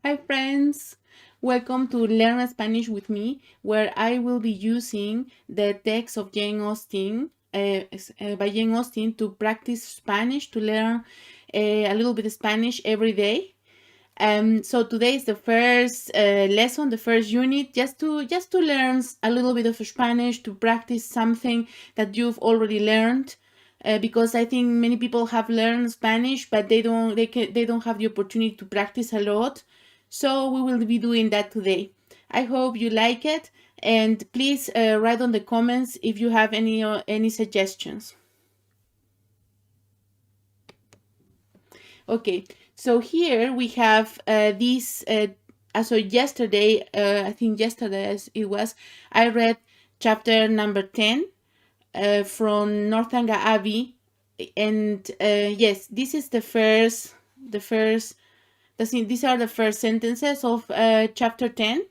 Hi friends, welcome to Learn Spanish with me, where I will be using the text of Jane Austen by Jane Austen to practice Spanish, to learn a little bit of Spanish every day. So today is the first lesson, the first unit, just to learn a little bit of Spanish, to practice something that you've already learned. Because I think many people have learned Spanish, but they don't have the opportunity to practice a lot. So we will be doing that today. I hope you like it, and please write on the comments if you have any suggestions. Okay, so here we have this. So yesterday, I think yesterday as it was, I read chapter number 10 from Northanger Abbey, and yes, this is these are the first sentences of chapter 10.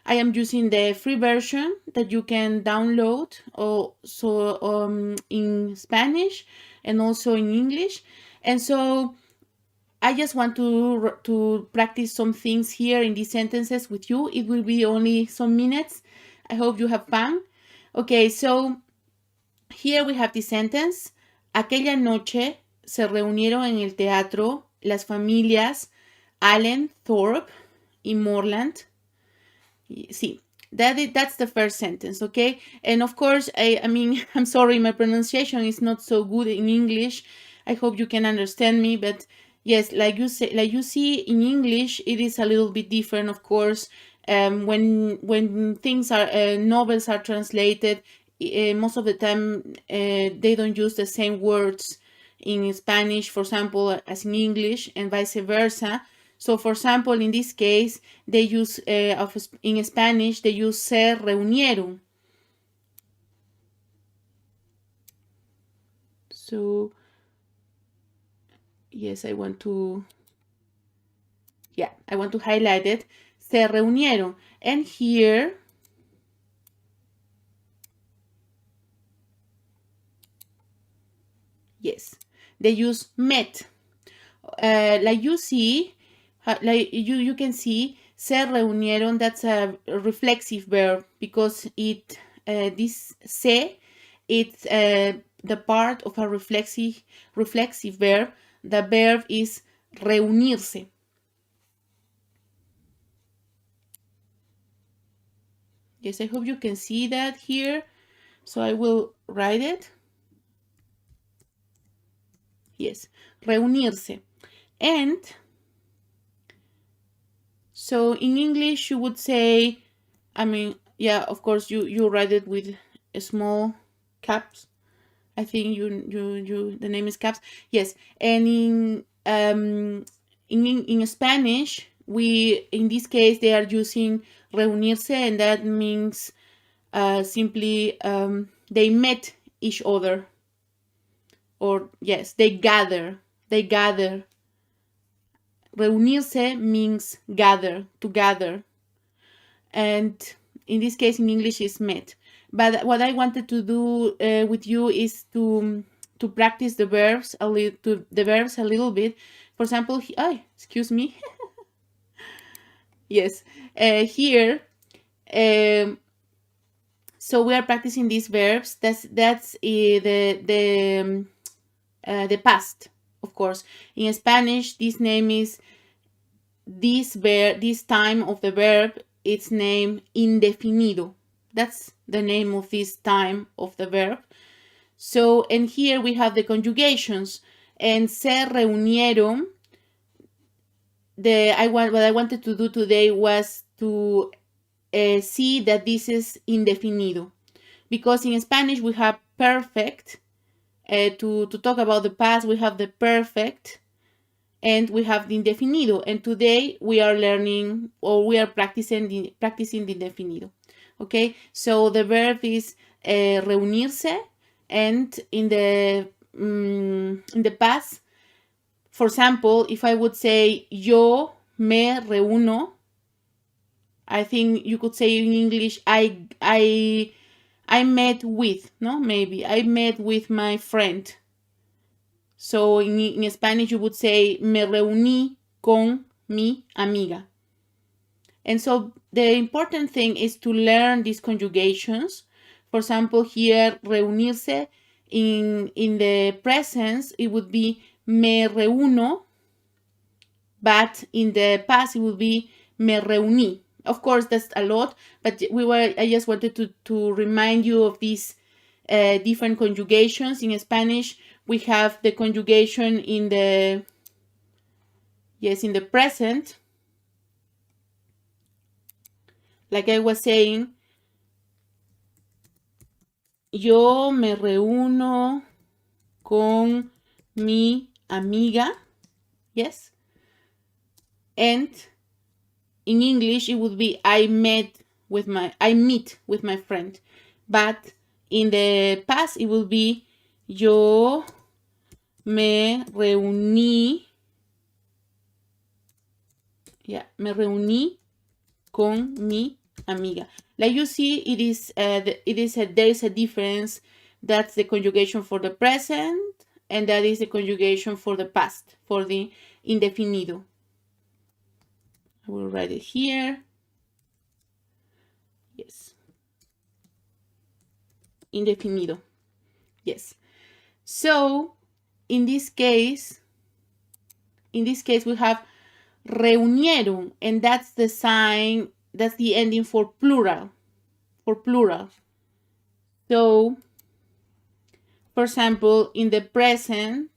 I am using the free version that you can download also in Spanish and also in English. And so I just want to practice some things here in these sentences with you. It will be only some minutes. I hope you have fun. Okay, so here we have the sentence. Aquella noche se reunieron en el teatro las familias Allen, Thorpe y Morland. Sí, that's the first sentence, okay? And of course, I mean, I'm sorry, my pronunciation is not so good in English. I hope you can understand me, but yes, like you see in English, it is a little bit different, of course. When things are novels are translated, most of the time they don't use the same words in Spanish, for example, as in English, and vice versa. So, for example, in this case, they use in Spanish they use se reunieron. So, yes, I want to highlight it. Se reunieron, and here yes, they use met. Like you see, like you can see, se reunieron. That's a reflexive verb because this se, it's the part of a reflexive verb. The verb is reunirse. Yes, I hope you can see that here. So I will write it. Yes, reunirse. And so in English you would say, I mean, yeah, of course you write it with a small caps. I think the name is caps. Yes, and in Spanish, in this case they are using reunirse, and that means simply they met each other, or yes, they gather. Reunirse means to gather, and in this case in English is met. But what I wanted to do with you is to practice the verbs a little bit. For example, excuse me. Yes, here. So we are practicing these verbs. That's the past, of course. In Spanish, this name is this time of the verb. It's named indefinido. That's the name of this time of the verb. So, and here we have the conjugations. And se reunieron. What I wanted to do today was to see that this is indefinido. Because in Spanish we have perfect. To talk about the past, we have the perfect. And we have the indefinido. And today we are learning, or we are practicing the indefinido. Okay, so the verb is reunirse, and in the past, for example, if I would say yo me reúno, I think you could say in English I met with, no, maybe I met with my friend. So in Spanish you would say me reuní con mi amiga. And so the important thing is to learn these conjugations. For example, here, reunirse, in the present, it would be me reúno, but in the past, it would be me reuní. Of course, that's a lot, but I just wanted to remind you of these different conjugations. In Spanish, we have the conjugation in the present. Like I was saying, yo me reúno con mi amiga. Yes. And in English, it would be I meet with my friend. But in the past, it will be yo me reuní. Yeah, me reuní con mi amiga. Like you see, there is a difference. That's the conjugation for the present, and that is the conjugation for the past, for the indefinido. I will write it here. Yes. Indefinido. Yes. So in this case, we have reunieron, and that's the sign, that's the ending for plural. So, for example, in the present,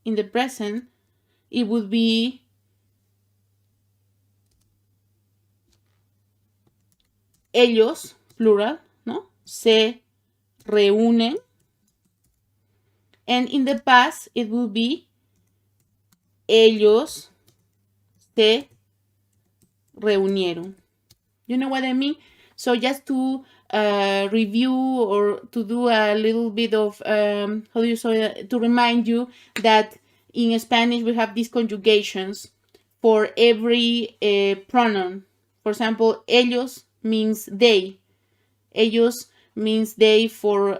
it would be ellos, plural, ¿no? Se reúnen. And in the past, it would be ellos se reunieron. You know what I mean? So just to review, or to do a little bit of, to remind you that in Spanish we have these conjugations for every pronoun. For example, ellos means they. Ellos means they for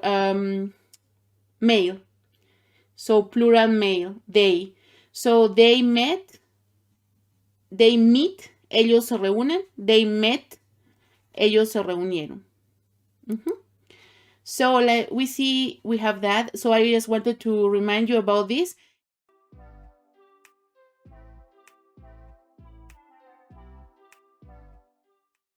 male. So plural male, they. So they meet, ellos se reúnen, they met, ellos se reunieron. So we have that. So I just wanted to remind you about this.